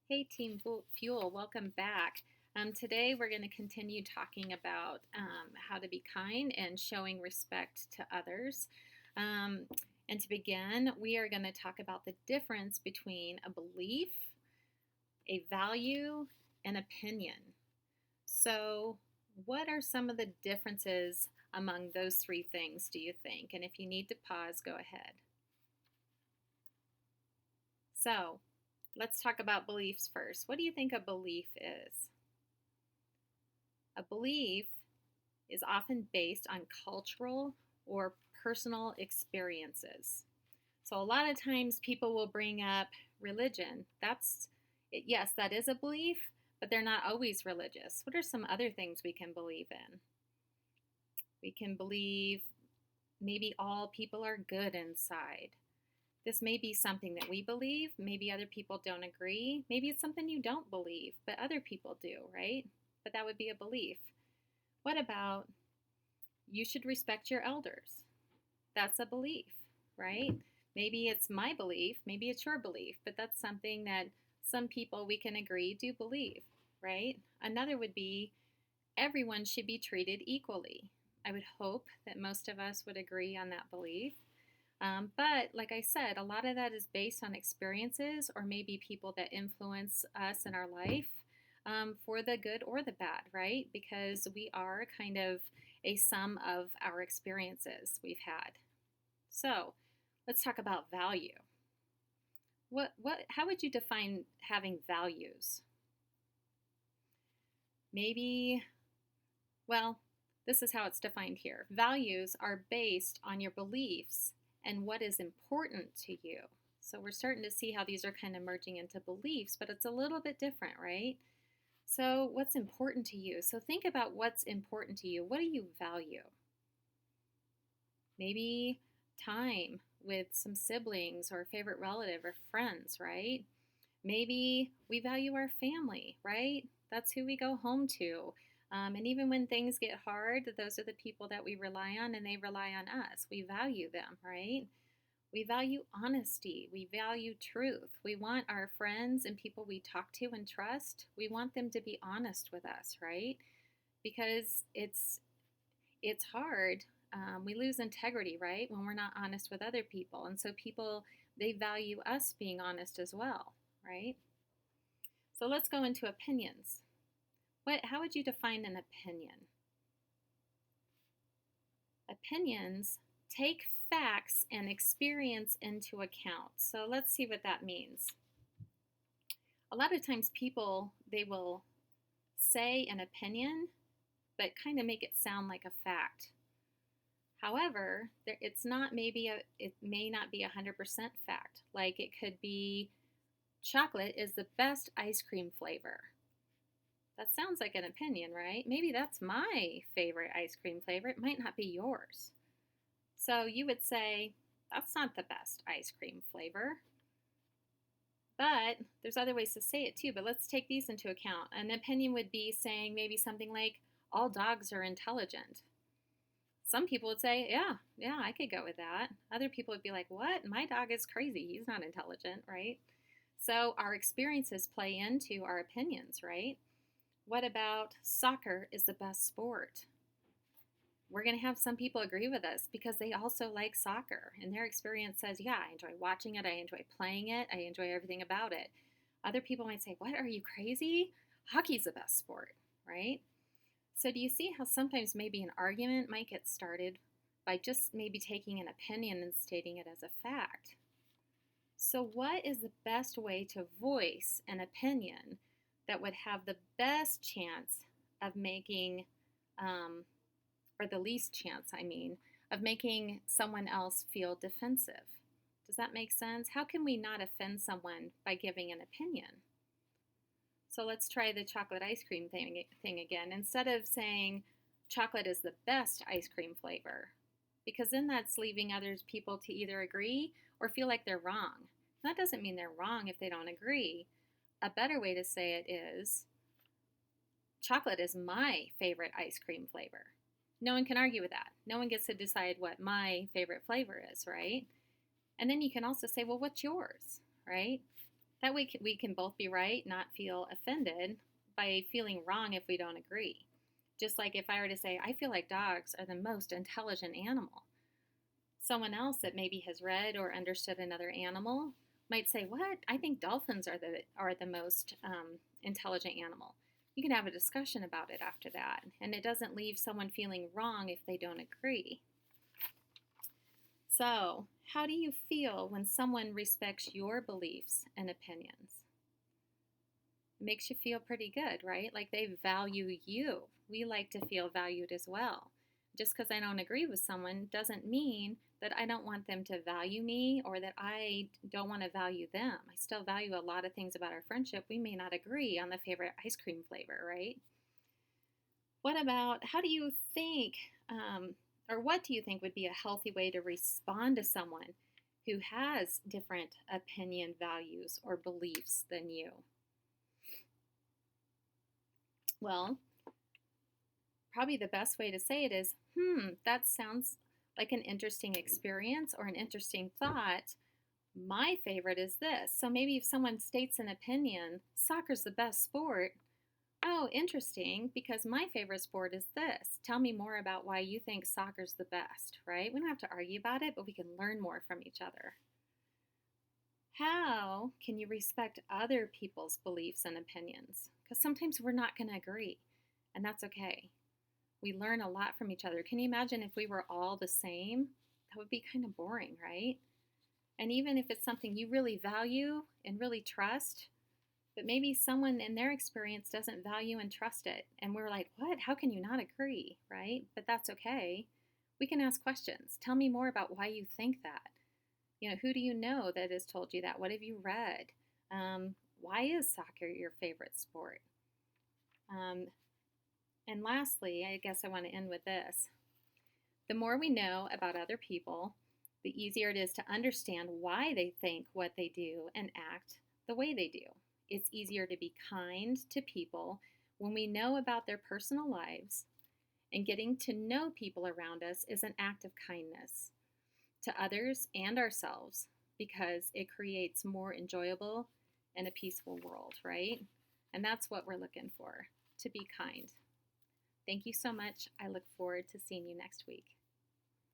Hey, Team Fuel, welcome back. Today we're going to continue talking about how to be kind and showing respect to others. Um, and to begin, we are going to talk about the difference between a belief, a value, and opinion. So, what are some of the differences among those three things, do you think? And if you need to pause, go ahead. So, let's talk about beliefs first. What do you think a belief is? A belief is often based on cultural or personal experiences. So a lot of times people will bring up religion. Yes, that is a belief, but they're not always religious. What are some other things we can believe in? We can believe maybe all people are good inside. This may be something that we believe. Maybe other people don't agree. Maybe it's something you don't believe, but other people do, right? But that would be a belief. What about you should respect your elders? That's a belief, right? Maybe it's my belief, maybe it's your belief, but that's something that some people we can agree do believe, right? Another would be everyone should be treated equally. I would hope that most of us would agree on that belief. But like I said, a lot of that is based on experiences or maybe people that influence us in our life for the good or the bad, right? Because we are kind of a sum of our experiences we've had. So let's talk about value. How would you define having values? Maybe, well, this is how it's defined here. Values are based on your beliefs and what is important to you. So we're starting to see how these are kind of merging into beliefs, but it's a little bit different, right? So, what's important to you? So, think about what's important to you. What do you value? Maybe time with some siblings or a favorite relative or friends, right? Maybe we value our family, right? That's who we go home to. And even when things get hard, those are the people that we rely on and they rely on us. We value them, right? We value honesty. We value truth. We want our friends and people we talk to and trust, we want them to be honest with us, right? Because it's hard. We lose integrity, right, when we're not honest with other people. And so people, they value us being honest as well, right? So let's go into opinions. How would you define an opinion? Opinions take facts and experience into account. So let's see what that means. A lot of times people, they will say an opinion, but kind of make it sound like a fact. However, it may not be 100% fact. Like it could be chocolate is the best ice cream flavor. That sounds like an opinion, right? Maybe that's my favorite ice cream flavor. It might not be yours. So you would say, that's not the best ice cream flavor. But there's other ways to say it too, but let's take these into account. An opinion would be saying maybe something like, all dogs are intelligent. Some people would say, yeah, I could go with that. Other people would be like, what? My dog is crazy. He's not intelligent, right? So our experiences play into our opinions, right? What about soccer is the best sport? We're going to have some people agree with us because they also like soccer and their experience says, yeah, I enjoy watching it, I enjoy playing it, I enjoy everything about it. Other people might say, what, are you crazy? Hockey's the best sport, right? So do you see how sometimes maybe an argument might get started by just maybe taking an opinion and stating it as a fact? So what is the best way to voice an opinion that would have the best chance of making or the least chance, of making someone else feel defensive? Does that make sense? How can we not offend someone by giving an opinion? So let's try the chocolate ice cream thing again. Instead of saying chocolate is the best ice cream flavor, because then that's leaving other people to either agree or feel like they're wrong. That doesn't mean they're wrong if they don't agree. A better way to say it is chocolate is my favorite ice cream flavor. No one can argue with that. No one gets to decide what my favorite flavor is, right? And then you can also say, well, what's yours, right? That way we can both be right, not feel offended by feeling wrong if we don't agree. Just like if I were to say, I feel like dogs are the most intelligent animal. Someone else that maybe has read or understood another animal might say, "What? I think dolphins are the most intelligent animal." You can have a discussion about it after that, and it doesn't leave someone feeling wrong if they don't agree. So, how do you feel when someone respects your beliefs and opinions? It makes you feel pretty good, right? Like they value you. We like to feel valued as well. Just because I don't agree with someone doesn't mean that I don't want them to value me or that I don't want to value them. I still value a lot of things about our friendship. We may not agree on the favorite ice cream flavor, right? What about how do you think, or what do you think would be a healthy way to respond to someone who has different opinion, values, or beliefs than you? Well, probably the best way to say it is, that sounds like an interesting experience or an interesting thought. My favorite is this. So maybe if someone states an opinion, soccer's the best sport. Oh, interesting, because my favorite sport is this. Tell me more about why you think soccer's the best, right? We don't have to argue about it, but we can learn more from each other. How can you respect other people's beliefs and opinions? Because sometimes we're not going to agree, and that's okay. We learn a lot from each other. Can you imagine if we were all the same? That would be kind of boring, right? And even if it's something you really value and really trust, but maybe someone in their experience doesn't value and trust it. And we're like, what? How can you not agree? Right? But that's okay. We can ask questions. Tell me more about why you think that. Who do you know that has told you that? What have you read? Why is soccer your favorite sport? Um, and lastly, I guess I want to end with this. The more we know about other people, the easier it is to understand why they think what they do and act the way they do. It's easier to be kind to people when we know about their personal lives, and getting to know people around us is an act of kindness to others and ourselves because it creates more enjoyable and a peaceful world, right? And that's what we're looking for, to be kind. Thank you so much. I look forward to seeing you next week.